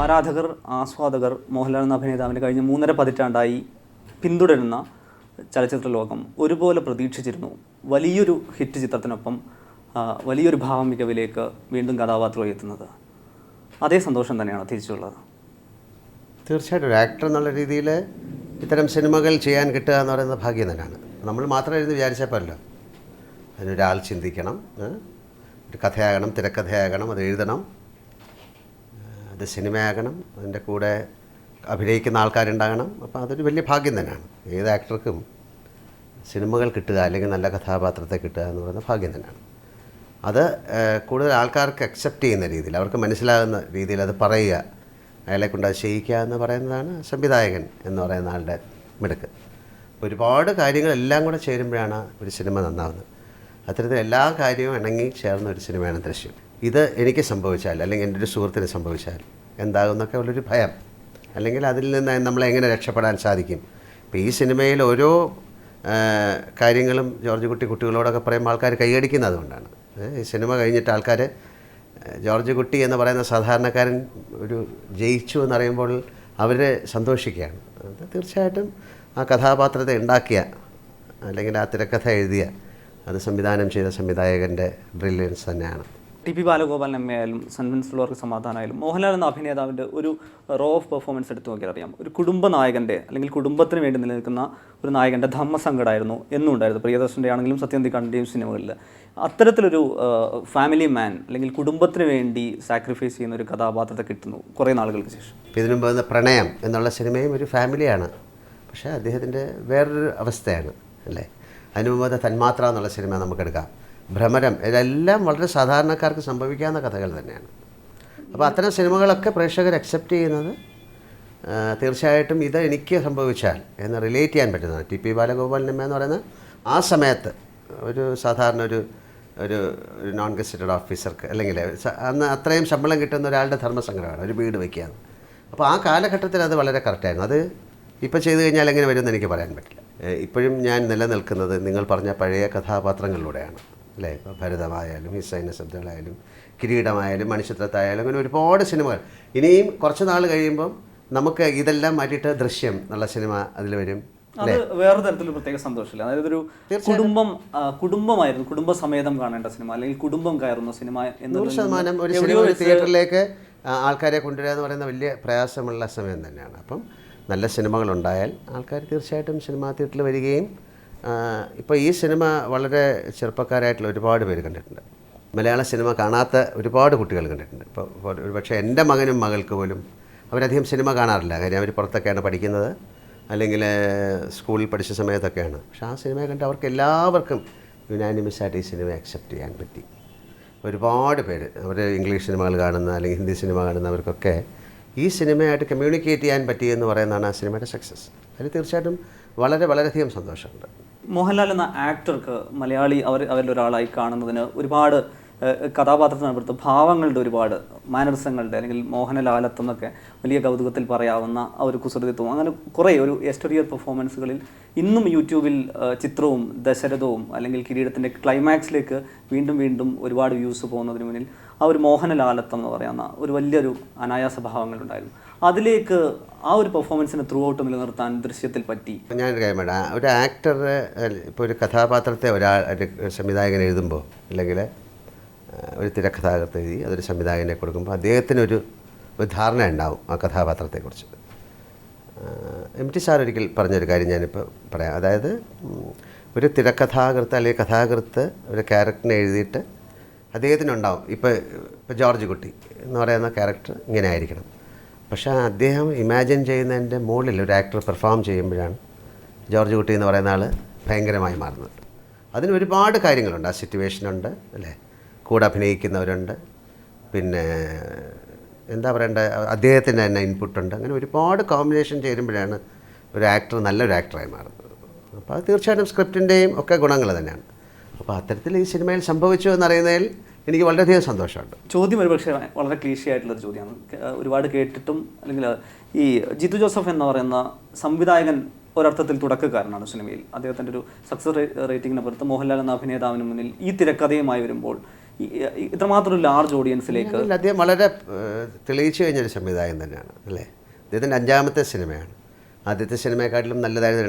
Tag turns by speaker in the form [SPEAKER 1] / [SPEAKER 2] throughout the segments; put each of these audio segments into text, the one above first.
[SPEAKER 1] ആരാധകർ, ആസ്വാദകർ മോഹൻലാൽ എന്ന അഭിനേതാവിനെ കഴിഞ്ഞ 3.5 പതിറ്റാണ്ടായി പിന്തുടരുന്ന ചലച്ചിത്ര ലോകം ഒരുപോലെ പ്രതീക്ഷിച്ചിരുന്നു വലിയൊരു ഹിറ്റ് ചിത്രത്തിനൊപ്പം വലിയൊരു ഭാവം മികവിലേക്ക് വീണ്ടും കഥാപാത്രം എത്തുന്നത്. അതേ സന്തോഷം തന്നെയാണ് തിരിച്ചുള്ളത്.
[SPEAKER 2] തീർച്ചയായിട്ടും ഒരു ആക്ടർ എന്നുള്ള രീതിയിൽ ഇത്തരം സിനിമകൾ ചെയ്യാൻ കിട്ടുക എന്ന് പറയുന്നത് ഭാഗ്യം തന്നെയാണ്. നമ്മൾ മാത്രം എഴുതി വിചാരിച്ചപ്പോഴല്ലോ, അതിനൊരാൾ ചിന്തിക്കണം, ഒരു കഥയാകണം, തിരക്കഥയാകണം, അത് എഴുതണം, അത് സിനിമയാകണം, അതിൻ്റെ കൂടെ അഭിനയിക്കുന്ന ആൾക്കാരുണ്ടാകണം. അപ്പോൾ അതൊരു വലിയ ഭാഗ്യം തന്നെയാണ്. ഏത് ആക്ടർക്കും സിനിമകൾ കിട്ടുക അല്ലെങ്കിൽ നല്ല കഥാപാത്രത്തെ കിട്ടുക എന്ന് പറയുന്നത് ഭാഗ്യം തന്നെയാണ്. അത് കൂടുതൽ ആൾക്കാർക്ക് അക്സെപ്റ്റ് ചെയ്യുന്ന രീതിയിൽ, അവർക്ക് മനസ്സിലാകുന്ന രീതിയിൽ അത് പറയുക, അയാളെ കൊണ്ട് അത് ചെയ്യിക്കുക എന്ന് പറയുന്നതാണ് സംവിധായകൻ എന്ന് പറയുന്ന ആളുടെ മിടുക്ക്. ഒരുപാട് കാര്യങ്ങളെല്ലാം കൂടെ ചേരുമ്പോഴാണ് ഒരു സിനിമ നന്നാവുന്നത്. അത്തരത്തിൽ എല്ലാ കാര്യവും ഇണങ്ങി ചേർന്ന ഒരു സിനിമയാണ് ദൃശ്യം. ഇത് എനിക്ക് സംഭവിച്ചാൽ അല്ലെങ്കിൽ എൻ്റെ ഒരു സുഹൃത്തിന് സംഭവിച്ചാൽ എന്താകുമെന്നൊക്കെ ഉള്ളൊരു ഭയം, അല്ലെങ്കിൽ അതിൽ നിന്ന് നമ്മളെങ്ങനെ രക്ഷപ്പെടാൻ സാധിക്കും. ഇപ്പോൾ ഈ സിനിമയിൽ ഓരോ കാര്യങ്ങളും ജോർജ് കുട്ടികളോടൊക്കെ പറയുമ്പോൾ ആൾക്കാർ കൈയടിക്കുന്നത് അതുകൊണ്ടാണ്. ഈ സിനിമ കഴിഞ്ഞിട്ട് ആൾക്കാർ ജോർജ് കുട്ടി എന്ന് പറയുന്ന സാധാരണക്കാരൻ ഒരു ജയിച്ചു എന്നറിയുമ്പോൾ അവർ സന്തോഷിക്കുകയാണ്. അത് തീർച്ചയായിട്ടും ആ കഥാപാത്രത്തെ ഉണ്ടാക്കിയ അല്ലെങ്കിൽ ആ തിരക്കഥ എഴുതിയ അത് സംവിധാനം ചെയ്ത സംവിധായകൻ്റെ ബ്രില്യൻസ് തന്നെയാണ്.
[SPEAKER 1] T P Balagopalan M A ആയാലും സൺവിൻസ് ഫ്ലോർക്ക് സമാധാനമായാലും മോഹൻലാൽ എന്ന അഭിനേതാവിൻ്റെ ഒരു റോ ഓഫ് പെർഫോമൻസ് എടുത്ത് നോക്കിയാൽ അറിയാം. ഒരു കുടുംബ നായകൻ്റെ അല്ലെങ്കിൽ കുടുംബത്തിന് വേണ്ടി നിലനിൽക്കുന്ന ഒരു നായകൻ്റെ ധർമ്മസങ്കടമായിരുന്നു എന്നും ഉണ്ടായിരുന്നു. പ്രിയദർശൻ്റെ ആണെങ്കിലും സത്യന്തിക്കാണ്ടിൻ്റെയും സിനിമകളിൽ അത്തരത്തിലൊരു ഫാമിലി മാൻ അല്ലെങ്കിൽ കുടുംബത്തിന് വേണ്ടി സാക്രിഫൈസ് ചെയ്യുന്ന ഒരു കഥാപാത്രത്തെ കിട്ടുന്നു കുറേ നാളുകൾക്ക് ശേഷം.
[SPEAKER 2] ഇതിനു മുമ്പ് പ്രണയം എന്നുള്ള സിനിമയും ഒരു ഫാമിലിയാണ്, പക്ഷേ അദ്ദേഹത്തിൻ്റെ വേറൊരു അവസ്ഥയാണ് അല്ലേ. അതിനു മുമ്പ് തന്മാത്ര എന്നുള്ള സിനിമ നമുക്കെടുക്കാം, ഭ്രമരം, ഇതെല്ലാം വളരെ സാധാരണക്കാർക്ക് സംഭവിക്കാവുന്ന കഥകൾ തന്നെയാണ്. അപ്പോൾ അത്തരം സിനിമകളൊക്കെ പ്രേക്ഷകർ അക്സെപ്റ്റ് ചെയ്യുന്നത് തീർച്ചയായിട്ടും ഇത് എനിക്ക് സംഭവിച്ചാൽ എന്ന് റിലേറ്റ് ചെയ്യാൻ പറ്റുന്നതാണ്. ടി പി ബാലഗോപാലൻ എന്ന് പറയുന്ന ആ സമയത്ത് ഒരു സാധാരണ ഒരു നോൺ ഗസറ്റഡ് ഓഫീസർക്ക് അല്ലെങ്കിൽ അന്ന് അത്രയും ശമ്പളം കിട്ടുന്ന ഒരാളുടെ ധർമ്മസങ്കടമാണ് ഒരു വീട് വയ്ക്കുകയാണ്. അപ്പോൾ ആ കാലഘട്ടത്തിൽ അത് വളരെ കറക്റ്റായിരുന്നു. അത് ഇപ്പോൾ ചെയ്തു കഴിഞ്ഞാൽ എങ്ങനെ വരുമെന്ന് എനിക്ക് പറയാൻ പറ്റില്ല. ഇപ്പോഴും ഞാൻ നിലനിൽക്കുന്നത് നിങ്ങൾ പറഞ്ഞ പഴയ കഥാപാത്രങ്ങളിലൂടെയാണ് അല്ലേ. ഇപ്പോൾ ഭരതമായാലും ഹിസൈന ശബ്ദങ്ങളായാലും കിരീടമായാലും മണിച്ചിത്രത്തായാലും അങ്ങനെ ഒരുപാട് സിനിമകൾ. ഇനിയും കുറച്ച് നാൾ കഴിയുമ്പം നമുക്ക് ഇതെല്ലാം മാറ്റിയിട്ട് ദൃശ്യം എന്നുള്ള സിനിമ അതിൽ വരും.
[SPEAKER 1] അത് വേറെ തരത്തിലൊരു പ്രത്യേക സന്തോഷമില്ല. അതായത് ഒരു കുടുംബമായിരുന്നു, കുടുംബസമേതം കാണേണ്ട സിനിമ അല്ലെങ്കിൽ കുടുംബം കയറുന്ന സിനിമ.
[SPEAKER 2] 100% ഒരു സിനിമ ഒരു തിയേറ്ററിലേക്ക് ആൾക്കാരെ കൊണ്ടുവരിക എന്ന് പറയുന്ന വലിയ പ്രയാസമുള്ള സമയം തന്നെയാണ്. അപ്പം നല്ല സിനിമകളുണ്ടായാൽ ആൾക്കാർ തീർച്ചയായിട്ടും സിനിമാ തിയേറ്ററിൽ വരികയും ഇപ്പോൾ ഈ സിനിമ വളരെ ചെറുപ്പക്കാരായിട്ടുള്ള ഒരുപാട് പേര് കണ്ടിട്ടുണ്ട്. മലയാള സിനിമ കാണാത്ത ഒരുപാട് കുട്ടികൾ കണ്ടിട്ടുണ്ട്. ഇപ്പോൾ ഒരുപക്ഷെ എൻ്റെ മകനും മകൾക്ക് പോലും അവരധികം സിനിമ കാണാറില്ല. കാര്യം അവർ പുറത്തൊക്കെയാണ് പഠിക്കുന്നത് അല്ലെങ്കിൽ സ്കൂളിൽ പഠിച്ച സമയത്തൊക്കെയാണ്. പക്ഷേ ആ സിനിമ കണ്ട് അവർക്ക് എല്ലാവർക്കും യുനാനിമസായിട്ട് ഈ സിനിമ അക്സെപ്റ്റ് ചെയ്യാൻ പറ്റി. ഒരുപാട് പേര് അവർ ഇംഗ്ലീഷ് സിനിമകൾ കാണുന്ന അല്ലെങ്കിൽ ഹിന്ദി സിനിമ കാണുന്നവർക്കൊക്കെ ഈ സിനിമയായിട്ട് കമ്മ്യൂണിക്കേറ്റ് ചെയ്യാൻ പറ്റി എന്ന് പറയുന്നതാണ് ആ സിനിമയുടെ സക്സസ്. അതിൽ തീർച്ചയായിട്ടും വളരെയധികം സന്തോഷമുണ്ട്.
[SPEAKER 1] മോഹൻലാൽ എന്ന ആക്ടർക്ക് മലയാളി അവരിൽ ഒരാളായി കാണുന്നതിന് ഒരുപാട് കഥാപാത്രത്തിനടുത്ത് ഭാവങ്ങളുടെ ഒരുപാട് മാനറിസങ്ങളുടെ അല്ലെങ്കിൽ മോഹനലാലത്ത് എന്നൊക്കെ വലിയ കൗതുകത്തിൽ പറയാവുന്ന ആ ഒരു കുസൃതിത്വം, അങ്ങനെ കുറേ ഒരു എക്സ്റ്റീരിയർ പെർഫോമൻസുകളിൽ ഇന്നും യൂട്യൂബിൽ ചിത്രവും ദശരഥവും അല്ലെങ്കിൽ കിരീടത്തിൻ്റെ ക്ലൈമാക്സിലേക്ക് വീണ്ടും ഒരുപാട് വ്യൂസ് പോകുന്നതിന് മുന്നിൽ ആ ഒരു മോഹനലാലത്തം എന്ന് പറയുന്ന ഒരു വലിയൊരു അനായാസ ഭാവങ്ങളുണ്ടായിരുന്നു. അതിലേക്ക് ആ ഒരു പെർഫോമൻസിനെ ത്രൂ ഔട്ട് നിലനിർത്താൻ ദൃശ്യത്തിൽ പറ്റി.
[SPEAKER 2] ഞാനൊരു കാര്യം വേണം, ഒരു ആക്ടർ ഇപ്പോൾ ഒരു കഥാപാത്രത്തെ ഒരു സംവിധായകൻ എഴുതുമ്പോൾ അല്ലെങ്കിൽ ഒരു തിരക്കഥാകൃത്ത് എഴുതി അതൊരു സംവിധായകനെ കൊടുക്കുമ്പോൾ അദ്ദേഹത്തിനൊരു ധാരണ ഉണ്ടാവും ആ കഥാപാത്രത്തെക്കുറിച്ച്. എം ടി സാർ ഒരിക്കൽ പറഞ്ഞൊരു കാര്യം ഞാനിപ്പോൾ പറയാം. അതായത് ഒരു തിരക്കഥാകൃത്ത് അല്ലെങ്കിൽ കഥാകൃത്ത് ഒരു ക്യാരക്ടറിനെ എഴുതിയിട്ട് അദ്ദേഹത്തിനുണ്ടാവും ഇപ്പോൾ ജോർജ് കുട്ടി എന്ന് പറയുന്ന ക്യാരക്ടർ ഇങ്ങനെ ആയിരിക്കണം. പക്ഷേ അദ്ദേഹം ഇമാജിൻ ചെയ്യുന്നതിൻ്റെ മുകളിൽ ഒരു ആക്ടർ പെർഫോം ചെയ്യുമ്പോഴാണ് ജോർജ് കുട്ടി എന്ന് പറയുന്ന ആൾ ഭയങ്കരമായി മാറുന്നത്. അതിന് ഒരുപാട് കാര്യങ്ങളുണ്ട്. ആ സിറ്റുവേഷനുണ്ട് അല്ലേ, കൂടെ അഭിനയിക്കുന്നവരുണ്ട്, പിന്നെ എന്താ പറയേണ്ടത്, അദ്ദേഹത്തിൻ്റെ തന്നെ ഇൻപുട്ടുണ്ട്. അങ്ങനെ ഒരുപാട് കോമ്പിനേഷൻ ചേരുമ്പോഴാണ് ഒരു ആക്ടർ നല്ലൊരു ആക്ടറായി മാറുന്നത്. അപ്പോൾ അത് തീർച്ചയായിട്ടും സ്ക്രിപ്റ്റിൻ്റെയും ഒക്കെ ഗുണങ്ങൾ തന്നെയാണ്. അപ്പോൾ അത്തരത്തിൽ ഈ സിനിമയിൽ സംഭവിച്ചു എന്നറിയുന്നതിൽ എനിക്ക് വളരെയധികം സന്തോഷമുണ്ട്.
[SPEAKER 1] ചോദ്യം ഒരുപക്ഷെ വളരെ ക്ലീഷി ആയിട്ടുള്ളൊരു ചോദ്യമാണ്, ഒരുപാട് കേട്ടിട്ടും. അല്ലെങ്കിൽ ഈ ജിത്തു ജോസഫ് എന്ന് പറയുന്ന സംവിധായകൻ ഒരർത്ഥത്തിൽ തുടക്കക്കാരനാണ് സിനിമയിൽ. അദ്ദേഹത്തിൻ്റെ ഒരു സക്സസ് റേറ്റിങ്ങിന് പുറത്ത് മോഹൻലാൽ എന്ന അഭിനേതാവിന് മുന്നിൽ ഈ തിരക്കഥയുമായി വരുമ്പോൾ ഇത്രമാത്രം ഒരു ലാർജ് ഓഡിയൻസിലേക്ക്?
[SPEAKER 2] അദ്ദേഹം വളരെ തെളിയിച്ചു കഴിഞ്ഞൊരു സംവിധായകൻ തന്നെയാണ് അല്ലേ. അദ്ദേഹത്തിൻ്റെ 5ാമത്തെ സിനിമയാണ്. ആദ്യത്തെ സിനിമയെക്കാട്ടിലും നല്ലതായിരുന്നു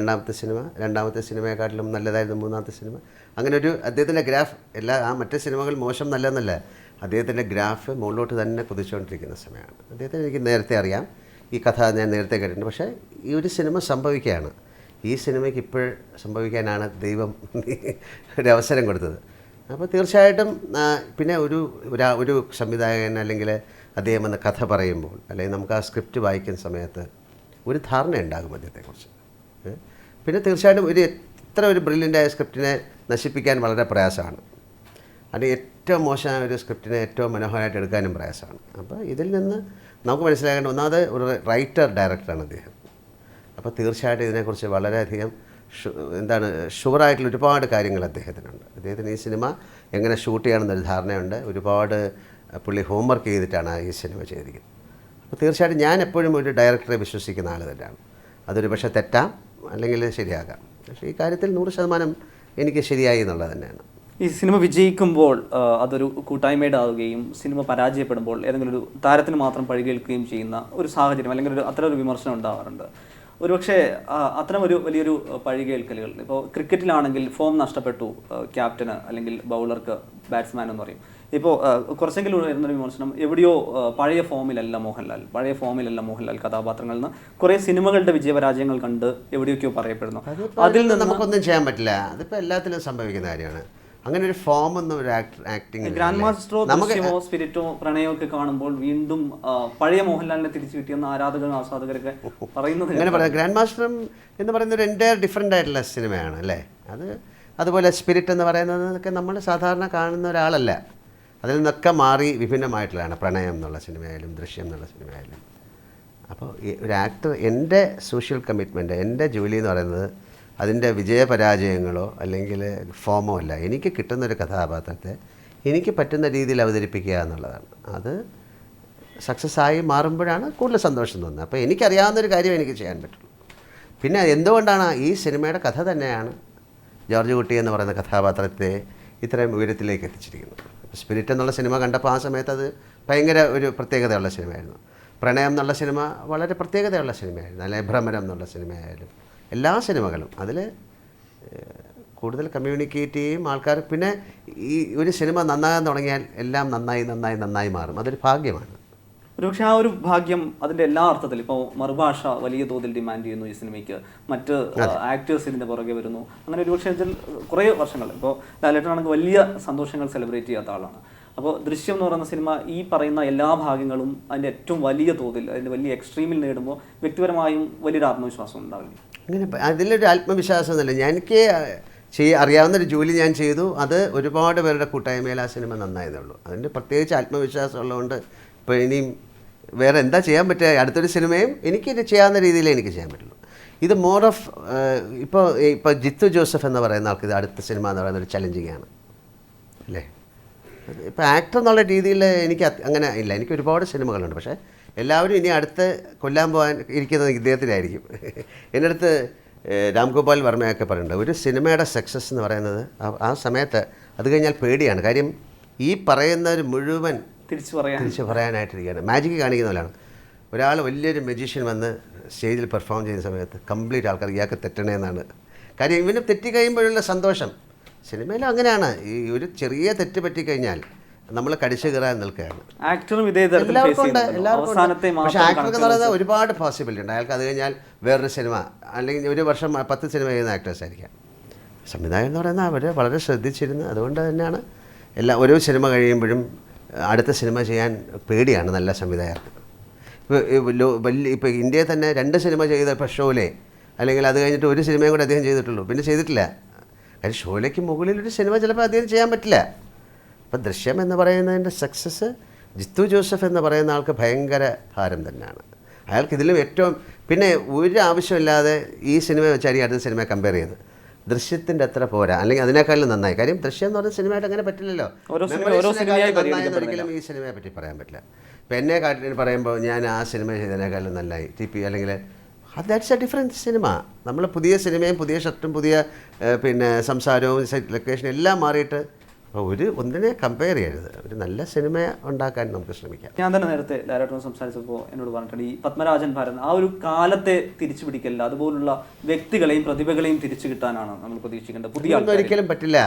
[SPEAKER 2] രണ്ടാമത്തെ സിനിമയെക്കാട്ടിലും നല്ലതായിരുന്നു 3ാമത്തെ സിനിമ. അങ്ങനെ ഒരു അദ്ദേഹത്തിൻ്റെ ഗ്രാഫ് മറ്റു സിനിമകൾ മോശം നല്ലതെന്നല്ല, അദ്ദേഹത്തിൻ്റെ ഗ്രാഫ് മുകളിലോട്ട് തന്നെ കുതിച്ചുകൊണ്ടിരിക്കുന്ന സമയമാണ്. അദ്ദേഹത്തിന് എനിക്ക് നേരത്തെ അറിയാം, ഈ കഥ ഞാൻ നേരത്തെ കേട്ടിട്ടുണ്ട്. പക്ഷേ ഈ ഒരു സിനിമ സംഭവിക്കുകയാണ്. ഈ സിനിമയ്ക്ക് ഇപ്പോൾ സംഭവിക്കാനാണ് ദൈവം ഒരു അവസരം കൊടുത്തത്. അപ്പോൾ തീർച്ചയായിട്ടും പിന്നെ ഒരു സംവിധായകൻ അല്ലെങ്കിൽ അദ്ദേഹം എന്ന കഥ പറയുമ്പോൾ അല്ലെങ്കിൽ നമുക്ക് ആ സ്ക്രിപ്റ്റ് വായിക്കുന്ന സമയത്ത് ഒരു ധാരണ ഉണ്ടാകും അദ്ദേഹത്തെക്കുറിച്ച്. പിന്നെ തീർച്ചയായിട്ടും ഇത്ര ഒരു ബ്രില്യൻ്റായ സ്ക്രിപ്റ്റിനെ നശിപ്പിക്കാൻ വളരെ പ്രയാസമാണ്. അത് ഏറ്റവും മോശമായ ഒരു സ്ക്രിപ്റ്റിനെ ഏറ്റവും മനോഹരമായിട്ട് എടുക്കാനും പ്രയാസമാണ്. അപ്പോൾ ഇതിൽ നിന്ന് നമുക്ക് മനസ്സിലാക്കേണ്ട ഒന്നാമത് ഒരു റൈറ്റർ ഡയറക്ടറാണ് അദ്ദേഹം. അപ്പോൾ തീർച്ചയായിട്ടും ഇതിനെക്കുറിച്ച് വളരെയധികം ഷുവറായിട്ടുള്ള ഒരുപാട് കാര്യങ്ങൾ അദ്ദേഹത്തിനുണ്ട്. അദ്ദേഹത്തിന് ഈ സിനിമ എങ്ങനെ ഷൂട്ട് ചെയ്യണമെന്നൊരു ധാരണയുണ്ട്. ഒരുപാട് പുള്ളി ഹോംവർക്ക് ചെയ്തിട്ടാണ് ഈ സിനിമ ചെയ്തിരിക്കുന്നത്. അപ്പോൾ തീർച്ചയായിട്ടും ഞാൻ എപ്പോഴും ഒരു ഡയറക്ടറെ വിശ്വസിക്കുന്ന ആൾ തന്നെയാണ്. അതൊരു പക്ഷേ തെറ്റാം അല്ലെങ്കിൽ ശരിയാകാം. പക്ഷേ ഈ കാര്യത്തിൽ 100% എനിക്ക് ശരിയായി എന്നുള്ളത് തന്നെയാണ്.
[SPEAKER 1] ഈ സിനിമ വിജയിക്കുമ്പോൾ അതൊരു കൂട്ടായ്മയുടെ ആവുകയും സിനിമ പരാജയപ്പെടുമ്പോൾ ഏതെങ്കിലും ഒരു താരത്തിന് മാത്രം പഴികേൽക്കുകയും ചെയ്യുന്ന ഒരു സാഹചര്യം അല്ലെങ്കിൽ അത്തരം ഒരു വിമർശനം ഉണ്ടാവാറുണ്ട്. ഒരുപക്ഷെ അത്തരം വലിയൊരു പഴികേൽക്കലുകൾ ഇപ്പോൾ ക്രിക്കറ്റിലാണെങ്കിൽ ഫോം നഷ്ടപ്പെട്ടു ക്യാപ്റ്റന് അല്ലെങ്കിൽ ബൗളർക്ക്, ബാറ്റ്സ്മാൻ എന്ന് പറയും. ഇപ്പോൾ കുറച്ചെങ്കിലും വരുന്നൊരു വിമർശനം എവിടെയോ പഴയ ഫോമിലല്ല മോഹൻലാൽ കഥാപാത്രങ്ങളിൽ നിന്ന് കുറേ സിനിമകളുടെ വിജയപരാജയങ്ങൾ കണ്ട് എവിടെയൊക്കെയോ പറയപ്പെടുന്നു.
[SPEAKER 2] അതിൽ നിന്ന് നമുക്കൊന്നും ചെയ്യാൻ പറ്റില്ല. അതിപ്പോൾ എല്ലാത്തിലും സംഭവിക്കുന്ന കാര്യമാണ്. അങ്ങനെ ഒരു ഫോം ഒന്നും ഒരു ആക്ടിങ്
[SPEAKER 1] ഗ്രാൻഡ് മാസ്റ്ററോ ദൃശ്യമോ സ്പിരിറ്റോ പ്രണയമോ ഒക്കെ കാണുമ്പോൾ വീണ്ടും പഴയ മോഹൻലാലിനെ തിരിച്ചു കിട്ടിയെന്ന് ആസ്വാദകരൊക്കെ പറയുന്നത്
[SPEAKER 2] അങ്ങനെ പറയാം. ഗ്രാൻഡ് മാസ്റ്റർ എന്ന് പറയുന്നത് ഒരു എൻ്റയർ ഡിഫറെൻ്റ് ആയിട്ടുള്ള സിനിമയാണ് അല്ലേ. അതുപോലെ സ്പിരിറ്റ് എന്ന് പറയുന്നതൊക്കെ നമ്മൾ സാധാരണ കാണുന്ന ഒരാളല്ല. അതിൽ നിന്നൊക്കെ മാറി വിഭിന്നമായിട്ടുള്ളതാണ് പ്രണയം എന്നുള്ള സിനിമയായാലും ദൃശ്യം എന്നുള്ള സിനിമയായാലും. അപ്പോൾ ഒരു ആക്ടർ, എൻ്റെ സോഷ്യൽ കമ്മിറ്റ്മെൻറ്റ്, എൻ്റെ ജോലി എന്ന് പറയുന്നത് അതിൻ്റെ വിജയപരാജയങ്ങളോ അല്ലെങ്കിൽ ഫോമോ അല്ല. എനിക്ക് കിട്ടുന്നൊരു കഥാപാത്രത്തെ എനിക്ക് പറ്റുന്ന രീതിയിൽ അവതരിപ്പിക്കുക എന്നുള്ളതാണ്. അത് സക്സസ് ആയി മാറുമ്പോഴാണ് കൂടുതൽ സന്തോഷം തോന്നുന്നത്. അപ്പോൾ എനിക്കറിയാവുന്നൊരു കാര്യം എനിക്ക് ചെയ്യാൻ പറ്റുള്ളൂ. പിന്നെ എന്തുകൊണ്ടാണ് ഈ സിനിമയുടെ കഥ തന്നെയാണ് ജോർജ് കുട്ടി എന്ന് പറയുന്ന കഥാപാത്രത്തെ ഇത്രയും ഉയരത്തിലേക്ക് എത്തിച്ചിരിക്കുന്നത്. സ്പിരിറ്റ് എന്നുള്ള സിനിമ കണ്ടപ്പോൾ ആ സമയത്ത് അത് ഭയങ്കര ഒരു പ്രത്യേകതയുള്ള സിനിമയായിരുന്നു. പ്രണയം എന്നുള്ള സിനിമ വളരെ പ്രത്യേകതയുള്ള സിനിമയായിരുന്നു. അല്ലെങ്കിൽ ഭ്രമരം എന്നുള്ള സിനിമയായാലും എല്ലാ സിനിമകളും അതിൽ കൂടുതൽ കമ്മ്യൂണിക്കേറ്റ് ചെയ്യും ആൾക്കാർ. പിന്നെ ഈ ഒരു സിനിമ നന്നാകാൻ തുടങ്ങിയാൽ എല്ലാം നന്നായി മാറും. അതൊരു ഭാഗ്യമാണ്.
[SPEAKER 1] ഒരുപക്ഷെ ആ ഒരു ഭാഗ്യം അതിൻ്റെ എല്ലാ അർത്ഥത്തിലും ഇപ്പോൾ മറുഭാഷ വലിയ തോതിൽ ഡിമാൻഡ് ചെയ്യുന്നു ഈ സിനിമയ്ക്ക്, മറ്റ് ആക്ടേഴ്സ് ഇതിൻ്റെ പുറകെ വരുന്നു. അങ്ങനെ ഒരുപക്ഷെ കുറേ വർഷങ്ങൾ ഇപ്പോൾ ലാലേട്ടനാണെങ്കിൽ വലിയ സന്തോഷങ്ങൾ സെലിബ്രേറ്റ് ചെയ്യാത്ത ആളാണ്. അപ്പോൾ ദൃശ്യം എന്ന് പറയുന്ന സിനിമ ഈ പറയുന്ന എല്ലാ ഭാഗങ്ങളും അതിൻ്റെ ഏറ്റവും വലിയ തോതിൽ അതിൻ്റെ വലിയ എക്സ്ട്രീമിൽ നേടുമ്പോൾ വ്യക്തിപരമായും വലിയൊരു ആത്മവിശ്വാസം ഉണ്ടാവില്ല.
[SPEAKER 2] അങ്ങനെ അതിലൊരു ആത്മവിശ്വാസമൊന്നുമില്ല. എനിക്ക് അറിയാവുന്നൊരു ജോലി ഞാൻ ചെയ്തു. അത് ഒരുപാട് പേരുടെ കൂട്ടായ്മയിൽ ആ സിനിമ നന്നായതുള്ളൂ. അതിൻ്റെ പ്രത്യേകിച്ച് ആത്മവിശ്വാസം ഉള്ളതുകൊണ്ട് ഇപ്പോൾ ഇനിയും വേറെ എന്താ ചെയ്യാൻ പറ്റുക. അടുത്തൊരു സിനിമയും എനിക്കിത് ചെയ്യാവുന്ന രീതിയിലേ എനിക്ക് ചെയ്യാൻ പറ്റുള്ളൂ. ഇത് മോർ ഓഫ് ഇപ്പോൾ ജിത്തു ജോസഫ് എന്ന് പറയുന്ന ആൾക്ക് ഇത് അടുത്ത സിനിമ എന്ന് പറയുന്ന ഒരു ചലഞ്ചിങ് ആണ് അല്ലേ. ഇപ്പോൾ ആക്ടർ എന്നുള്ള രീതിയിൽ എനിക്ക് അങ്ങനെ ഇല്ല. എനിക്ക് ഒരുപാട് സിനിമകളുണ്ട്. പക്ഷേ എല്ലാവരും ഇനി അടുത്ത് കൊല്ലാൻ പോകാൻ ഇരിക്കുന്നത് ഇദ്ദേഹത്തിനായിരിക്കും. എൻ്റെ അടുത്ത് രാംഗോപാൽ വർമ്മയൊക്കെ പറയുന്നുണ്ട്, ഒരു സിനിമയുടെ സക്സസ് എന്ന് പറയുന്നത് ആ സമയത്ത് അത് കഴിഞ്ഞാൽ പേടിയാണ്. കാര്യം ഈ പറയുന്നവർ മുഴുവൻ തിരിച്ച് പറയാനായിട്ടിരിക്കുകയാണ്. മാജിക് കാണിക്കുന്ന പോലെയാണ്. ഒരാൾ വലിയൊരു മജീഷ്യൻ വന്ന് സ്റ്റേജിൽ പെർഫോം ചെയ്യുന്ന സമയത്ത് കംപ്ലീറ്റ് ആൾക്കാർ ഇയാൾക്ക് തെറ്റണേന്നാണ് കാര്യം. ഇവന് തെറ്റിക്കഴിയുമ്പോഴുള്ള സന്തോഷം സിനിമയിലും അങ്ങനെയാണ്. ഈ ഒരു ചെറിയ തെറ്റ് പറ്റിക്കഴിഞ്ഞാൽ നമ്മൾ കടിച്ചു കയറാൻ നിൽക്കുകയാണ്. എല്ലാവർക്കും ഉണ്ട്. പക്ഷേ ആക്ടർക്ക് എന്ന് പറയുന്നത് ഒരുപാട് പോസിബിലിറ്റി ഉണ്ട്. അയാൾക്ക് അത് കഴിഞ്ഞാൽ വേറൊരു സിനിമ അല്ലെങ്കിൽ ഒരു വർഷം 10 സിനിമ ചെയ്യുന്ന ആക്ടേഴ്സ് ആയിരിക്കാം. സംവിധായകൻ എന്ന് പറയുന്നത് അവർ വളരെ ശ്രദ്ധിച്ചിരുന്നു. അതുകൊണ്ട് തന്നെയാണ് ഓരോ സിനിമ കഴിയുമ്പോഴും അടുത്ത സിനിമ ചെയ്യാൻ പേടിയാണ് നല്ല സംവിധായകർക്ക്. ഇപ്പോൾ ഇന്ത്യയിൽ തന്നെ 2 സിനിമ ചെയ്ത ഇപ്പോൾ ഷോലെ, അല്ലെങ്കിൽ അത് കഴിഞ്ഞിട്ട് ഒരു സിനിമയും കൂടെ അദ്ദേഹം ചെയ്തിട്ടുള്ളൂ, പിന്നെ ചെയ്തിട്ടില്ല. കാര്യം ഷോലയ്ക്ക് മുകളിലൊരു സിനിമ ചിലപ്പോൾ അദ്ദേഹം ചെയ്യാൻ പറ്റില്ല. അപ്പോൾ ദൃശ്യം എന്ന് പറയുന്നതിൻ്റെ സക്സസ് ജിത്തു ജോസഫ് എന്ന് പറയുന്ന ആൾക്ക് ഭയങ്കര ഭാരം തന്നെയാണ്. അയാൾക്ക് ഇതിലും ഏറ്റവും പിന്നെ ഒരു ആവശ്യമില്ലാതെ ഈ സിനിമ വെച്ചായിരിക്കും അടുത്ത സിനിമയെ കമ്പയർ ചെയ്ത് ദൃശ്യത്തിൻ്റെ അത്ര പോരാ, അല്ലെങ്കിൽ അതിനേക്കാളും നന്നായി. കാര്യം ദൃശ്യം എന്ന് പറയുന്ന സിനിമയായിട്ട് അങ്ങനെ പറ്റില്ലല്ലോ. ഒരിക്കലും ഈ സിനിമയെ പറ്റി പറയാൻ പറ്റില്ല. ഇപ്പോൾ എന്നെ കാട്ടിൽ പറയുമ്പോൾ ഞാൻ ആ സിനിമ ചെയ്തതിനേക്കാളും നന്നായി TP അല്ലെങ്കിൽ ദാറ്റ്സ് എ ഡിഫറെൻറ്റ് സിനിമ. നമ്മൾ പുതിയ സിനിമയും പുതിയ ഷർട്ടും പുതിയ പിന്നെ സംസാരവും ലൊക്കേഷനും എല്ലാം മാറിയിട്ട് അപ്പോൾ ഒന്നിനെ കമ്പയർ ചെയ്യരുത്. ഒരു നല്ല സിനിമ ഉണ്ടാക്കാൻ നമുക്ക് ശ്രമിക്കാം.
[SPEAKER 1] ഞാൻ തന്നെ നേരത്തെ ഡയറക്ടറിനോട് സംസാരിച്ചപ്പോൾ എന്നോട് പറഞ്ഞിട്ടുണ്ട്, ഈ പത്മരാജൻ ഭാരതൻ ആ ഒരു കാലത്തെ തിരിച്ചു പിടിക്കല്ല, അതുപോലുള്ള വ്യക്തികളെയും പ്രതിഭകളെയും തിരിച്ചു കിട്ടാനാണ് നമ്മൾ പ്രതീക്ഷിക്കേണ്ടത്. പുതിയ
[SPEAKER 2] ഒരിക്കലും പറ്റില്ല.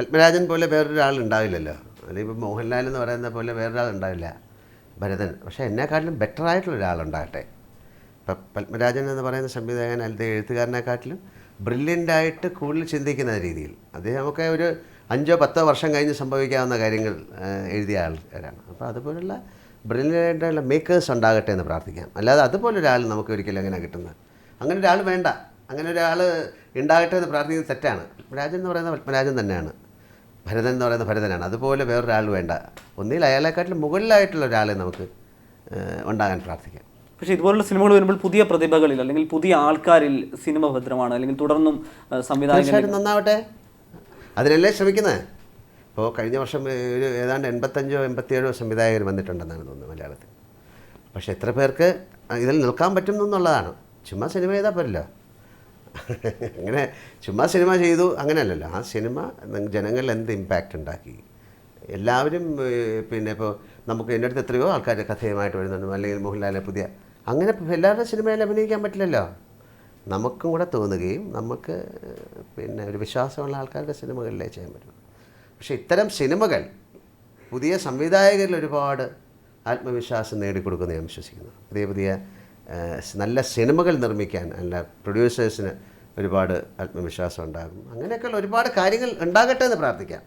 [SPEAKER 2] പത്മരാജൻ പോലെ വേറൊരാൾ ഉണ്ടാവില്ലല്ലോ, അല്ലെങ്കിൽ ഇപ്പോൾ മോഹൻലാൽ എന്ന് പറയുന്ന പോലെ വേറൊരാൾ ഉണ്ടാവില്ല ഭരതൻ. പക്ഷേ എന്നെക്കാട്ടിലും ബെറ്റർ ആയിട്ടുള്ള ഒരാളുണ്ടാകട്ടെ. ഇപ്പം പത്മരാജൻ എന്ന് പറയുന്ന സംവിധായകൻ അല്ലെങ്കിൽ എഴുത്തുകാരനെക്കാട്ടിലും ബ്രില്യൻ്റായിട്ട് കൂടുതൽ ചിന്തിക്കുന്ന രീതിയിൽ അദ്ദേഹം ഒക്കെ ഒരു 5-10 വർഷം കഴിഞ്ഞ് സംഭവിക്കാവുന്ന കാര്യങ്ങൾ എഴുതിയ ആൾക്കാരാണ്. അപ്പോൾ അതുപോലുള്ള ബ്രില്യൻ്റായിട്ടുള്ള മേക്കേഴ്സ് ഉണ്ടാകട്ടെ എന്ന് പ്രാർത്ഥിക്കാം. അല്ലാതെ അതുപോലെ ഒരാൾ നമുക്ക് ഒരിക്കലും എങ്ങനെ കിട്ടുന്നത്? അങ്ങനെ ഒരാൾ വേണ്ട. അങ്ങനെ ഒരാൾ ഉണ്ടാകട്ടെ എന്ന് പ്രാർത്ഥിക്കുന്നത് തെറ്റാണ്. പത്മരാജൻ എന്ന് പറയുന്ന പത്മരാജൻ തന്നെയാണ്, ഭരതൻ എന്ന് പറയുന്ന ഭരതനാണ്. അതുപോലെ വേറൊരാൾ വേണ്ട. ഒന്നിൽ അയാളെക്കാട്ടിലും മുകളിലായിട്ടുള്ള ഒരാളെ നമുക്ക് ഉണ്ടാകാൻ പ്രാർത്ഥിക്കാം.
[SPEAKER 1] പക്ഷേ ഇതുപോലുള്ള സിനിമകൾ വരുമ്പോൾ പുതിയ പ്രതിഭകളിൽ അല്ലെങ്കിൽ പുതിയ ആൾക്കാരിൽ സിനിമ ഭദ്രമാണ്, അല്ലെങ്കിൽ തുടർന്നും സംവിധായകർ
[SPEAKER 2] നന്നാവട്ടെ, അതിനല്ലേ ശ്രമിക്കുന്നത്. ഇപ്പോൾ കഴിഞ്ഞ വർഷം ഒരു ഏതാണ്ട് 85-87 സംവിധായകർ വന്നിട്ടുണ്ടെന്നാണ് തോന്നുന്നത് മലയാളത്തിൽ. പക്ഷേ എത്ര പേർക്ക് ഇതിൽ നിൽക്കാൻ പറ്റും എന്നുള്ളതാണ്. ചുമ്മാ സിനിമ ചെയ്താൽ പോരല്ലോ. അങ്ങനെ ചുമ്മാ സിനിമ ചെയ്തു അങ്ങനെയല്ലല്ലോ. ആ സിനിമ ജനങ്ങളിൽ എന്ത് ഇമ്പാക്റ്റ് ഉണ്ടാക്കി. എല്ലാവരും പിന്നെ ഇപ്പോൾ നമുക്ക് എൻ്റെ അടുത്ത് എത്രയോ ആൾക്കാർ കഥയുമായിട്ട് വരുന്നുണ്ട്, അല്ലെങ്കിൽ മോഹൻലാലെ പുതിയ, അങ്ങനെ എല്ലാവരുടെ സിനിമയിൽ അഭിനയിക്കാൻ പറ്റില്ലല്ലോ. നമുക്കും കൂടെ തോന്നുകയും നമുക്ക് പിന്നെ ഒരു വിശ്വാസമുള്ള ആൾക്കാരുടെ സിനിമകളിലേ ചെയ്യാൻ പറ്റും. പക്ഷേ ഇത്തരം സിനിമകൾ പുതിയ സംവിധായകരിൽ ഒരുപാട് ആത്മവിശ്വാസം നേടിക്കൊടുക്കുമെന്ന് ഞാൻ വിശ്വസിക്കുന്നു. പുതിയ നല്ല സിനിമകൾ നിർമ്മിക്കാൻ അല്ല പ്രൊഡ്യൂസേഴ്സിന് ഒരുപാട് ആത്മവിശ്വാസം ഉണ്ടാകും. അങ്ങനെയൊക്കെയുള്ള ഒരുപാട് കാര്യങ്ങൾ ഉണ്ടാകട്ടെ എന്ന് പ്രാർത്ഥിക്കാം.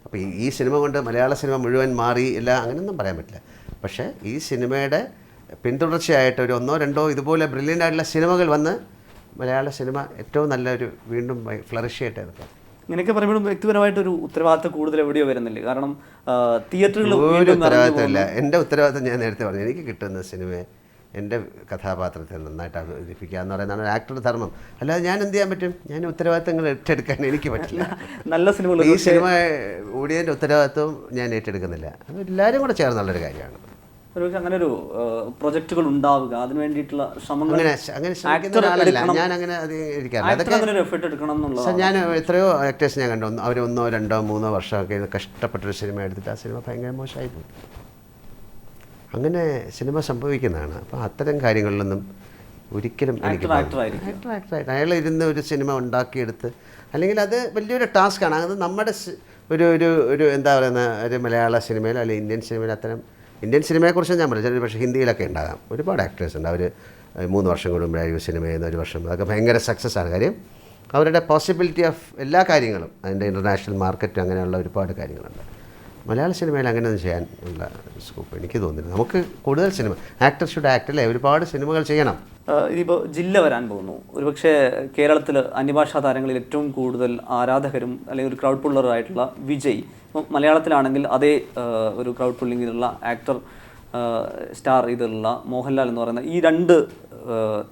[SPEAKER 2] അപ്പോൾ ഈ സിനിമ കൊണ്ട് മലയാള സിനിമ മുഴുവൻ മാറി ഇല്ല അങ്ങനെയൊന്നും പറയാൻ പറ്റില്ല. പക്ഷേ ഈ സിനിമയുടെ പിന്തുടർച്ചയായിട്ട് ഒരു 1-2 ഇതുപോലെ ബ്രില്യൻ്റ് ആയിട്ടുള്ള സിനിമകൾ വന്ന് മലയാള സിനിമ ഏറ്റവും നല്ലൊരു വീണ്ടും ഫ്ലറിഷ് ചെയ്യട്ടെ എന്നൊക്കെ.
[SPEAKER 1] ഇങ്ങനെയൊക്കെ പറയുമ്പോഴും വ്യക്തിപരമായിട്ടൊരു ഉത്തരവാദിത്തം കൂടുതൽ എവിടെയോ വരുന്നില്ല. കാരണം തിയേറ്ററുകളിൽ
[SPEAKER 2] ഒരു ഉത്തരവാദിത്തമില്ല. എൻ്റെ ഉത്തരവാദിത്തം ഞാൻ നേരത്തെ പറഞ്ഞു, എനിക്ക് കിട്ടുന്ന സിനിമയെ എൻ്റെ കഥാപാത്രത്തെ നന്നായിട്ട് അവതരിപ്പിക്കുക എന്ന് പറയുന്നതാണ് ഒരു ആക്ടറുടെ ധർമ്മം. അല്ലാതെ ഞാൻ എന്ത് ചെയ്യാൻ പറ്റും? ഞാൻ ഉത്തരവാദിത്തങ്ങൾ ഏറ്റെടുക്കാൻ എനിക്ക് പറ്റില്ല.
[SPEAKER 1] നല്ല സിനിമകൾ
[SPEAKER 2] ഈ സിനിമ ഓടിയതിൻ്റെ ഉത്തരവാദിത്വം ഞാൻ ഏറ്റെടുക്കുന്നില്ല. അത് എല്ലാവരും കൂടെ ചേർന്നുള്ളൊരു കാര്യമാണ്.
[SPEAKER 1] ഒരുപക്ഷെ അങ്ങനെ ഒരു പ്രൊജക്റ്റുകൾ ഉണ്ടാവുക, അതിന് വേണ്ടിയിട്ടുള്ള ശ്രമങ്ങൾ
[SPEAKER 2] അങ്ങനെ ശ്രമിക്കുന്ന ഒരാളല്ല ഞാൻ. അങ്ങനെ അത് ഇരിക്കാറില്ല. അതൊക്കെ
[SPEAKER 1] എഫേർട്ട് എടുക്കണം എന്നുള്ളത്.
[SPEAKER 2] ഞാൻ എത്രയോ ആക്ടേഴ്സ് ഞാൻ കണ്ടു, അവർ 1, 2, 3 വർഷമൊക്കെ കഷ്ടപ്പെട്ടൊരു സിനിമ എടുത്തിട്ട് ആ സിനിമ ഭയങ്കര മോശമായി പോയി. അങ്ങനെ സിനിമ സംഭവിക്കുന്നതാണ്. അപ്പോൾ അത്തരം കാര്യങ്ങളിലൊന്നും ഒരിക്കലും എനിക്ക് ആക്ടറായിട്ട് അയാൾ ഇരുന്ന് ഒരു സിനിമ ഉണ്ടാക്കിയെടുത്ത്, അല്ലെങ്കിൽ അത് വലിയൊരു ടാസ്ക്കാണ്. അത് നമ്മുടെ ഒരു എന്താ പറയുന്ന ഒരു മലയാള സിനിമയിൽ അല്ലെങ്കിൽ ഇന്ത്യൻ സിനിമയിൽ അത്തരം ഇന്ത്യൻ സിനിമയെക്കുറിച്ച് ഞാൻ പറഞ്ഞു. പക്ഷേ ഹിന്ദിയിലൊക്കെ ഉണ്ടാകാം ഒരുപാട് ആക്ടേഴ്സ് ഉണ്ട്. അവർ 3 വർഷം കൂടുമ്പോഴായിരിക്കും സിനിമ ചെയ്യുന്ന, 1 വർഷം, അതൊക്കെ ഭയങ്കര സക്സസ് ആണ്. കാര്യം അവരുടെ പോസിബിലിറ്റി ഓഫ് എല്ലാ കാര്യങ്ങളും, അതിൻ്റെ ഇൻ്റർനാഷണൽ മാർക്കറ്റ് അങ്ങനെയുള്ള ഒരുപാട് കാര്യങ്ങളുണ്ട്. മലയാള സിനിമയിൽ അങ്ങനെയൊന്നും ചെയ്യാൻ ഉള്ള സ്കോപ്പ് എനിക്ക് തോന്നുന്നില്ല. നമുക്ക് കൂടുതൽ സിനിമ ആക്ടർ ഷുഡ് ആക്ട് അല്ലേ, ഒരുപാട് സിനിമകൾ ചെയ്യണം.
[SPEAKER 1] ഇതിപ്പോൾ ജില്ല വരാൻ പോകുന്നു. ഒരുപക്ഷെ കേരളത്തിൽ അന്യഭാഷാ താരങ്ങളിൽ ഏറ്റവും കൂടുതൽ ആരാധകരും അല്ലെങ്കിൽ ഒരു ക്രൗഡ് പുള്ളറായിട്ടുള്ള വിജയ്, ഇപ്പോൾ മലയാളത്തിലാണെങ്കിൽ അതേ ഒരു ക്രൗഡ് പുള്ളിങ്ങിലുള്ള ആക്ടർ സ്റ്റാർ ഇതിലുള്ള മോഹൻലാൽ എന്ന് പറയുന്ന ഈ 2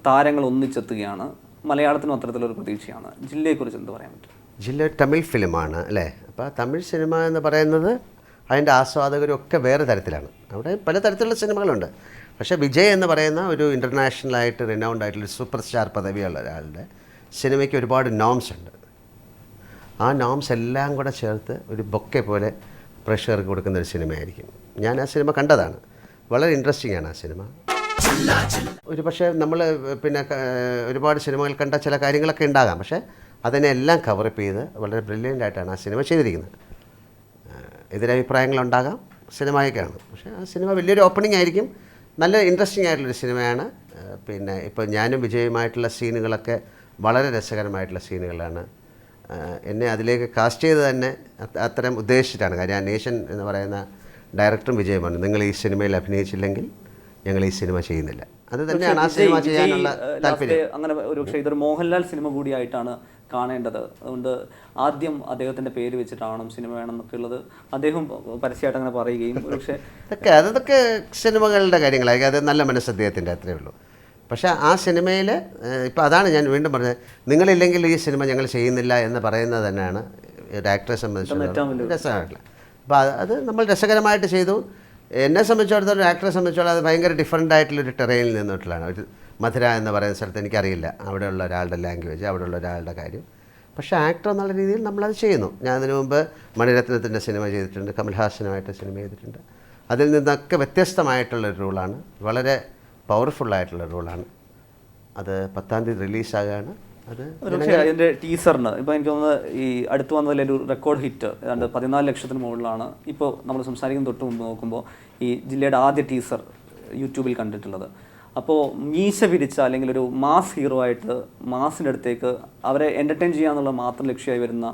[SPEAKER 1] താരങ്ങൾ ഒന്നിച്ചെത്തുകയാണ്. മലയാളത്തിനും അത്തരത്തിലൊരു പ്രതീക്ഷയാണ്. ജില്ലയെക്കുറിച്ച് എന്ത് പറയാൻ പറ്റും?
[SPEAKER 2] ജില്ല തമിഴ് ഫിലിമാണ് അല്ലേ. അപ്പോൾ തമിഴ് സിനിമ എന്ന് പറയുന്നത് അതിൻ്റെ ആസ്വാദകരൊക്കെ വേറെ തരത്തിലാണ്. അവിടെ പല തരത്തിലുള്ള സിനിമകളുണ്ട്. പക്ഷേ വിജയ് എന്ന് പറയുന്ന ഒരു ഇൻ്റർനാഷണലായിട്ട് റിനൗണ്ട് ആയിട്ടുള്ള സൂപ്പർ സ്റ്റാർ പദവിയുള്ള ഒരാളുടെ സിനിമയ്ക്ക് ഒരുപാട് നോംസ് ഉണ്ട്. ആ നോംസ് എല്ലാം കൂടെ ചേർത്ത് ഒരു ബൊക്കെ പോലെ പ്രേക്ഷകർക്ക് കൊടുക്കുന്ന ഒരു സിനിമയായിരിക്കും. ഞാൻ ആ സിനിമ കണ്ടതാണ്. വളരെ ഇൻട്രസ്റ്റിംഗ് ആണ് ആ സിനിമ. ഒരു പക്ഷേ നമ്മൾ പിന്നെ ഒരുപാട് സിനിമകൾ കണ്ട ചില കാര്യങ്ങളൊക്കെ ഉണ്ടാകാം. പക്ഷേ അതിനെല്ലാം കവറപ്പ് ചെയ്ത് വളരെ ബ്രില്യൻ്റ് ആയിട്ടാണ് ആ സിനിമ ചെയ്തിരിക്കുന്നത്. എതിരഭിപ്രായങ്ങളുണ്ടാകാം, സിനിമയൊക്കെയാണ്. പക്ഷേ ആ സിനിമ വലിയൊരു ഓപ്പണിംഗ് ആയിരിക്കും. നല്ല ഇൻട്രസ്റ്റിംഗ് ആയിട്ടുള്ളൊരു സിനിമയാണ്. പിന്നെ ഇപ്പോൾ ഞാനും വിജയുമായിട്ടുള്ള സീനുകളൊക്കെ വളരെ രസകരമായിട്ടുള്ള സീനുകളാണ്. എന്നെ അതിലേക്ക് കാസ്റ്റ് ചെയ്ത് തന്നെ അത്തരം ഉദ്ദേശിച്ചിട്ടാണ്. കാര്യം ആ നേഷൻ എന്ന് പറയുന്ന ഡയറക്ടറും വിജയമാണ്, നിങ്ങൾ ഈ സിനിമയിൽ അഭിനയിച്ചില്ലെങ്കിൽ ഞങ്ങൾ ഈ സിനിമ ചെയ്യുന്നില്ല. അത് തന്നെയാണ് ആ സിനിമ ചെയ്യാനുള്ള താല്പര്യം.
[SPEAKER 1] അങ്ങനെ ഒരു പക്ഷേ ഇതൊരു മോഹൻലാൽ സിനിമ കൂടിയായിട്ടാണ് കാണേണ്ടത്. അതുകൊണ്ട് ആദ്യം അദ്ദേഹത്തിൻ്റെ പേര് വെച്ചിട്ടാണ് സിനിമ വേണം എന്നൊക്കെ ഉള്ളത് അദ്ദേഹം പരസ്യമായിട്ട് അങ്ങനെ പറയുകയും പക്ഷേ
[SPEAKER 2] അതൊക്കെ സിനിമകളുടെ കാര്യങ്ങളായിരിക്കും. അത് നല്ല മനസ്സ് അദ്ദേഹത്തിൻ്റെ അത്രയേ ഉള്ളൂ. പക്ഷേ ആ സിനിമയിൽ ഇപ്പോൾ അതാണ് ഞാൻ വീണ്ടും പറഞ്ഞത്, നിങ്ങളില്ലെങ്കിൽ ഈ സിനിമ ഞങ്ങൾ ചെയ്യുന്നില്ല എന്ന് പറയുന്നത് തന്നെയാണ് ഒരു ആക്ടറെ സംബന്ധിച്ചിടത്തോളം രസമായിട്ടില്ല. അപ്പോൾ അത് നമ്മൾ രസകരമായിട്ട് ചെയ്തു. എന്നെ സംബന്ധിച്ചിടത്തോളം ഒരു ആക്ടറെ സംബന്ധിച്ചിടത്തോളം അത് ഭയങ്കര ഡിഫറൻ്റ് ആയിട്ടുള്ളൊരു ടെറൈനിൽ നിന്നിട്ടുള്ളതാണ്. ഒരു മധുര എന്ന് പറയുന്ന സ്ഥലത്ത് എനിക്കറിയില്ല അവിടെയുള്ള ഒരാളുടെ ലാംഗ്വേജ്, അവിടെയുള്ള ഒരാളുടെ കാര്യം. പക്ഷേ ആക്ടർ എന്നുള്ള രീതിയിൽ നമ്മളത് ചെയ്യുന്നു. ഞാൻ അതിനു മുമ്പ് മണിരത്നത്തിൻ്റെ സിനിമ ചെയ്തിട്ടുണ്ട്, കമൽഹാസനുമായിട്ട് സിനിമ ചെയ്തിട്ടുണ്ട്. അതിൽ നിന്നൊക്കെ വ്യത്യസ്തമായിട്ടുള്ളൊരു റോളാണ്, വളരെ പവർഫുള്ളായിട്ടുള്ള റോളാണ്. അത് 10-ാം തീയതി റിലീസാകാണ്. അത്
[SPEAKER 1] പക്ഷേ അതിൻ്റെ ടീസറിന് ഇപ്പോൾ എനിക്ക് തോന്നുന്നത് ഈ അടുത്ത് വന്നതിലൊരു റെക്കോർഡ് ഹിറ്റ് ഏതാണ്ട് 14 ലക്ഷത്തിന് മുകളിലാണ് ഇപ്പോൾ നമ്മൾ സംസാരിക്കുന്ന തൊട്ട് മുമ്പ് നോക്കുമ്പോൾ ഈ ജില്ലയുടെ ആദ്യ ടീസർ യൂട്യൂബിൽ കണ്ടിട്ടുള്ളത്. അപ്പോൾ മീശ പിരിച്ച അല്ലെങ്കിൽ ഒരു മാസ് ഹീറോ ആയിട്ട് മാസിൻ്റെ അടുത്തേക്ക് അവരെ എൻ്റർടൈൻ ചെയ്യാന്നുള്ള മാത്രം ലക്ഷ്യമായി വരുന്ന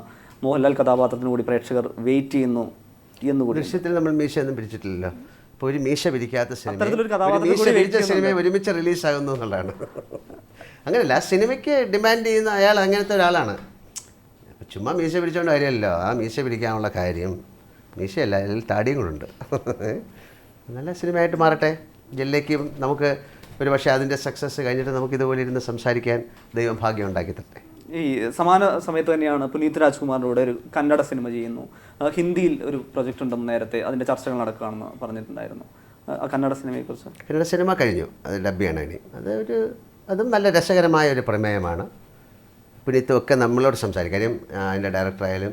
[SPEAKER 1] മോഹൻലാൽ കഥാപാത്രത്തിന് കൂടി പ്രേക്ഷകർ വെയിറ്റ് ചെയ്യുന്നു എന്നുകൂടി.
[SPEAKER 2] ദൃശ്യത്തിൽ നമ്മൾ മീശയൊന്നും പിരിച്ചിട്ടില്ലല്ലോ. ഇപ്പോൾ ഒരു മീശ പിരിക്കാത്ത
[SPEAKER 1] അത്തരത്തിലൊരു
[SPEAKER 2] മീശ പിരിച്ച സിനിമ ഒരുമിച്ച് റിലീസാകുന്നു എന്നുള്ളതാണ്. അങ്ങനെയല്ല, സിനിമയ്ക്ക് ഡിമാൻഡ് ചെയ്യുന്ന അയാൾ അങ്ങനത്തെ ഒരാളാണ്. ചുമ്മാ മീശ പിരിച്ചുകൊണ്ട് കാര്യമല്ലോ. ആ മീശ പിരിക്കാനുള്ള കാര്യം മീശയല്ല, അതിൽ താടിയും കൂടുണ്ട്. നല്ല സിനിമയായിട്ട് മാറട്ടെ. ജില്ലയ്ക്കും നമുക്ക് ഒരു പക്ഷേ അതിൻ്റെ സക്സസ് കഴിഞ്ഞിട്ട് നമുക്ക് ഇതുപോലെ ഇരുന്ന് സംസാരിക്കാൻ ദൈവം ഭാഗ്യം ഉണ്ടാക്കി തരട്ടെ.
[SPEAKER 1] ഈ സമാന സമയത്ത് തന്നെയാണ് പുനീത് രാജ്കുമാറിലൂടെ ഒരു കന്നഡ സിനിമ ചെയ്യുന്നു. ഹിന്ദിയിൽ ഒരു പ്രൊജക്റ്റ് ഉണ്ടെന്ന് നേരത്തെ അതിൻ്റെ ചർച്ചകൾ നടക്കുകയാണെന്ന് പറഞ്ഞിട്ടുണ്ടായിരുന്നു. ആ കന്നഡ സിനിമയെക്കുറിച്ച്.
[SPEAKER 2] കന്നഡ സിനിമ കഴിഞ്ഞു, അത് ഡബ് ചെയ്യണം ഇനി. അതും നല്ല രസകരമായ ഒരു പ്രമേയമാണ്. പുനീത്തും ഒക്കെ നമ്മളോട് സംസാരിക്കും. കാര്യം അതിൻ്റെ ഡയറക്ടറായാലും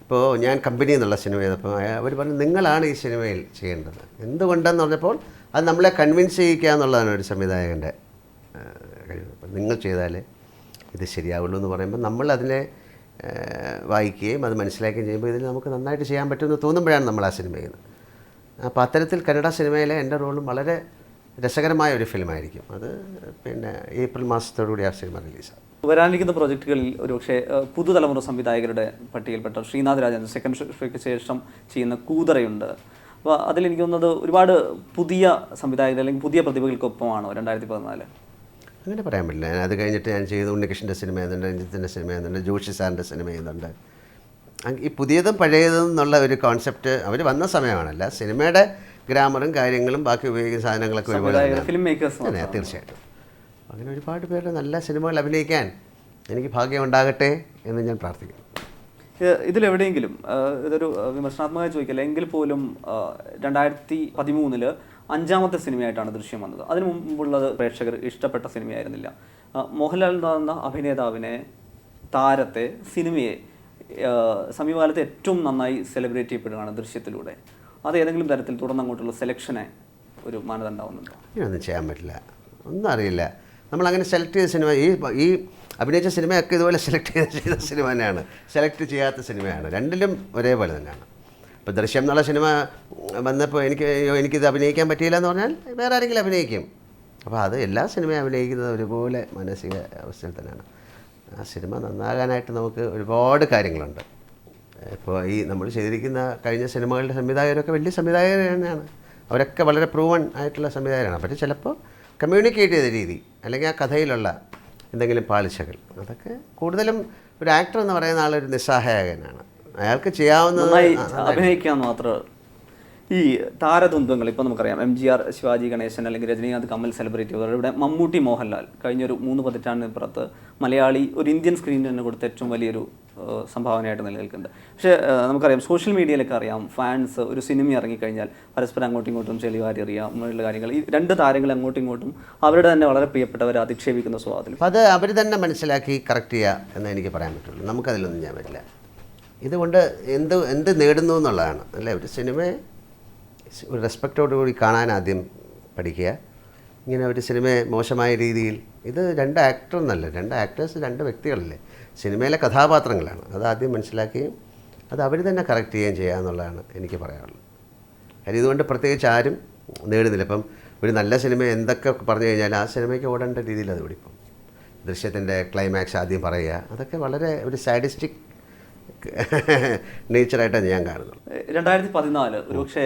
[SPEAKER 2] ഇപ്പോൾ ഞാൻ കമ്പനി എന്നുള്ള സിനിമ ചെയ്തപ്പോൾ അവർ പറഞ്ഞു നിങ്ങളാണ് ഈ സിനിമയിൽ ചെയ്യേണ്ടത്. എന്തുകൊണ്ടെന്ന് പറഞ്ഞപ്പോൾ അത് നമ്മളെ കൺവിൻസ് ചെയ്യിക്കുക എന്നുള്ളതാണ് ഒരു സംവിധായകൻ്റെ കഴിവ്. നിങ്ങൾ ചെയ്താലേ ഇത് ശരിയാവുള്ളൂ എന്ന് പറയുമ്പോൾ നമ്മൾ അതിനെ വായിക്കുകയും അത് മനസ്സിലാക്കുകയും ചെയ്യുമ്പോൾ ഇതിൽ നമുക്ക് നന്നായിട്ട് ചെയ്യാൻ പറ്റുമെന്ന് തോന്നുമ്പോഴാണ് നമ്മൾ ആ സിനിമ ചെയ്യുന്നത്. അപ്പോൾ അത്തരത്തിൽ കന്നഡ സിനിമയിലെ എൻ്റെ റോളും വളരെ രസകരമായ ഒരു ഫിലിമായിരിക്കും. അത് പിന്നെ ഏപ്രിൽ മാസത്തോടുകൂടി ആ സിനിമ റിലീസാകും.
[SPEAKER 1] വരാനിരിക്കുന്ന പ്രോജക്റ്റുകളിൽ ഒരുപക്ഷെ പുതുതലമുറ സംവിധായകരുടെ പട്ടികയിൽപ്പെട്ട ശ്രീനാഥ് രാജൻ സെക്കൻഡ് ഷോയ്ക്ക് ശേഷം ചെയ്യുന്ന കൂതറയുണ്ട്. അപ്പോൾ അതിലെനിക്ക് തോന്നുന്നത് ഒരുപാട് പുതിയ സംവിധായകർ അല്ലെങ്കിൽ പുതിയ പ്രതിഭകൾക്കൊപ്പമാണോ 2014?
[SPEAKER 2] അങ്ങനെ പറയാൻ പറ്റില്ല. അത് കഴിഞ്ഞിട്ട് ഞാൻ ചെയ്ത ഉണ്ണികൃഷ്ണൻ്റെ സിനിമ ചെയ്യുന്നുണ്ട്, രഞ്ജിത്തിൻ്റെ സിനിമ ചെയ്യുന്നുണ്ട്, ജോഷി സാറിൻ്റെ സിനിമ ചെയ്യുന്നുണ്ട്. ഈ പുതിയതും പഴയതും എന്നുള്ള ഒരു കോൺസെപ്റ്റ് അവർ വന്ന സമയമാണല്ല. സിനിമയുടെ ഗ്രാമറും കാര്യങ്ങളും ബാക്കി ഉപയോഗിക്കുന്ന സാധനങ്ങളൊക്കെ ഒരുപോലെ
[SPEAKER 1] ഫിലിം മേക്കേഴ്സ്.
[SPEAKER 2] തീർച്ചയായിട്ടും അങ്ങനെ ഒരുപാട് പേരുടെ നല്ല സിനിമകൾ അഭിനയിക്കാൻ എനിക്ക് ഭാഗ്യം ഉണ്ടാകട്ടെ എന്ന് ഞാൻ പ്രാർത്ഥിക്കുന്നു.
[SPEAKER 1] ഇതിലെവിടെയെങ്കിലും ഇതൊരു വിമർശനാത്മകമായി ചോദിക്കില്ല എങ്കിൽ പോലും 2013 5ാമത്തെ സിനിമയായിട്ടാണ് ദൃശ്യം വന്നത്. അതിനു മുമ്പുള്ളത് പ്രേക്ഷകർ ഇഷ്ടപ്പെട്ട സിനിമയായിരുന്നില്ല. മോഹൻലാൽ എന്ന അഭിനേതാവിനെ, താരത്തെ, സിനിമയെ സമീപകാലത്ത് ഏറ്റവും നന്നായി സെലിബ്രേറ്റ് ചെയ്യപ്പെടുകയാണ് ദൃശ്യത്തിലൂടെ. അത് ഏതെങ്കിലും തരത്തിൽ തുടർന്ന് അങ്ങോട്ടുള്ള സെലക്ഷനെ ഒരു മാനദണ്ഡമാവുന്നുണ്ടോ?
[SPEAKER 2] ഇതൊന്നും ചെയ്യാൻ പറ്റില്ല, ഒന്നും അറിയില്ല. നമ്മളങ്ങനെ സെലക്ട് ചെയ്ത സിനിമ ഈ അഭിനയിച്ച സിനിമയൊക്കെ ഇതുപോലെ സെലക്ട് ചെയ്ത സിനിമ തന്നെയാണ്, സെലക്ട് ചെയ്യാത്ത സിനിമയാണ്. രണ്ടിലും ഒരേപോലെ തന്നെയാണ്. ഇപ്പോൾ ദൃശ്യം എന്നുള്ള സിനിമ വന്നപ്പോൾ എനിക്കിത് അഭിനയിക്കാൻ പറ്റിയില്ല എന്ന് പറഞ്ഞാൽ വേറെ ആരെങ്കിലും അഭിനയിക്കും. അപ്പോൾ അത് എല്ലാ സിനിമയും അഭിനയിക്കുന്നത് ഒരുപോലെ മാനസിക അവസ്ഥയിൽ തന്നെയാണ്. ആ സിനിമ നന്നാകാനായിട്ട് നമുക്ക് ഒരുപാട് കാര്യങ്ങളുണ്ട്. ഇപ്പോൾ ഈ നമ്മൾ ചെയ്തിരിക്കുന്ന കഴിഞ്ഞ സിനിമകളുടെ സംവിധായകരൊക്കെ വലിയ സംവിധായകർ തന്നെയാണ്. അവരൊക്കെ വളരെ പ്രൂവൺ ആയിട്ടുള്ള സംവിധായകരാണ്. പക്ഷേ ചിലപ്പോൾ കമ്മ്യൂണിക്കേറ്റ് ചെയ്ത രീതി അല്ലെങ്കിൽ ആ കഥയിലുള്ള എന്തെങ്കിലും പാളിച്ചകൾ, അതൊക്കെ കൂടുതലും ഒരു ആക്ടർ എന്ന് പറയുന്ന ആളൊരു നിസ്സഹായകനാണ്. അയാൾക്ക് ചെയ്യാവുന്നത്
[SPEAKER 1] അഭിനയിക്കാൻ മാത്രം. ഈ താരദ്വന്ദ്വങ്ങൾ ഇപ്പോൾ നമുക്കറിയാം, MGR, ശിവാജി ഗണേശൻ അല്ലെങ്കിൽ രജനീകാന്ത്, കമൽ സെലിബ്രിറ്റി, ഇവിടെ മമ്മൂട്ടി, മോഹൻലാൽ കഴിഞ്ഞൊരു 3 പതിറ്റാണ്ടിന് പുറത്ത് മലയാളി ഒരു ഇന്ത്യൻ സ്ക്രീനിൽ തന്നെ കൊടുത്ത ഏറ്റവും വലിയൊരു സംഭാവനയായിട്ട് നിലനിൽക്കുന്നുണ്ട്. പക്ഷേ നമുക്കറിയാം, സോഷ്യൽ മീഡിയയിലൊക്കെ അറിയാം, ഫാൻസ് ഒരു സിനിമ ഇറങ്ങിക്കഴിഞ്ഞാൽ പരസ്പരം അങ്ങോട്ടും ഇങ്ങോട്ടും ചെളിവാരി അറിയാം അങ്ങനെയുള്ള കാര്യങ്ങൾ. ഈ 2 താരങ്ങൾ അങ്ങോട്ടും ഇങ്ങോട്ടും അവരുടെ തന്നെ വളരെ പ്രിയപ്പെട്ടവരെ അധിക്ഷേപിക്കുന്ന സ്വഭാവത്തിൽ അത്
[SPEAKER 2] അവർ തന്നെ മനസ്സിലാക്കി കറക്റ്റ് ചെയ്യുക എന്ന് എനിക്ക് പറയാൻ പറ്റുള്ളൂ. നമുക്കതിലൊന്നും ചെയ്യാൻ പറ്റില്ല. ഇതുകൊണ്ട് എന്ത് നേടുന്നു എന്നുള്ളതാണ് അല്ലേ. ഒരു സിനിമയെ ഒരു റെസ്പെക്റ്റോടുകൂടി കാണാൻ ആദ്യം പഠിക്കുക. ഇങ്ങനെ ഒരു സിനിമയെ മോശമായ രീതിയിൽ, ഇത് 2 ആക്ടർ എന്നല്ല, 2 ആക്ടേഴ്സ് 2 വ്യക്തികളല്ലേ, സിനിമയിലെ കഥാപാത്രങ്ങളാണ്. അത് ആദ്യം മനസ്സിലാക്കുകയും അത് അവർ തന്നെ കറക്റ്റ് ചെയ്യുകയും ചെയ്യുക എന്നുള്ളതാണ് എനിക്ക് പറയാനുള്ളത്. കാര്യം ഇതുകൊണ്ട് പ്രത്യേകിച്ച് ആരും നേടുന്നില്ല. ഇപ്പം ഒരു നല്ല സിനിമ എന്തൊക്കെ പറഞ്ഞു കഴിഞ്ഞാൽ ആ സിനിമയ്ക്ക് ഓടേണ്ട രീതിയിൽ അത് പിടിപ്പം. ദൃശ്യത്തിൻ്റെ ക്ലൈമാക്സ് ആദ്യം പറയുക, അതൊക്കെ വളരെ ഒരു സാഡിസ്റ്റിക് നേച്ചറായിട്ടാണ് ഞാൻ കാണുന്നത്.
[SPEAKER 1] 2014 ഒരുപക്ഷെ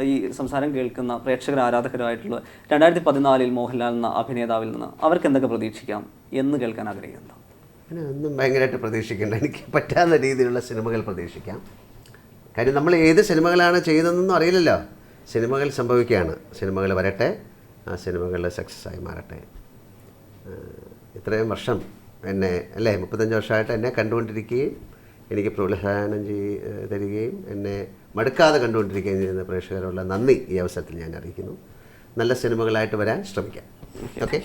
[SPEAKER 1] ഈ സംസാരം കേൾക്കുന്ന പ്രേക്ഷകർ ആരാധകരായിട്ടുള്ള 2014 മോഹൻലാൽ എന്ന അഭിനേതാവിൽ നിന്ന് അവർക്ക് എന്തൊക്കെ പ്രതീക്ഷിക്കാം എന്ന് കേൾക്കാൻ ആഗ്രഹിക്കുന്നു?
[SPEAKER 2] അങ്ങനെ ഒന്നും ഭയങ്കരമായിട്ട് പ്രതീക്ഷിക്കേണ്ട. എനിക്ക് പറ്റാവുന്ന രീതിയിലുള്ള സിനിമകൾ പ്രതീക്ഷിക്കാം. കാര്യം നമ്മൾ ഏത് സിനിമകളാണ് ചെയ്യുന്നതെന്നൊന്നും അറിയില്ലല്ലോ. സിനിമകൾ സംഭവിക്കുകയാണ്, സിനിമകൾ വരട്ടെ, ആ സിനിമകൾ സക്സസ് ആയി മാറട്ടെ. ഇത്രയും വർഷം എന്നെ 35 വർഷമായിട്ട് എന്നെ കണ്ടുകൊണ്ടിരിക്കുകയും എനിക്ക് പ്രോത്സാഹനം തരികയും എന്നെ മടുക്കാതെ കണ്ടുകൊണ്ടിരിക്കുകയും ചെയ്യുന്ന പ്രേക്ഷകരുള്ള നന്ദി ഈ അവസരത്തിൽ ഞാൻ അറിയിക്കുന്നു. നല്ല സിനിമകളായിട്ട് വരാൻ ശ്രമിക്കാം. ഓക്കെ.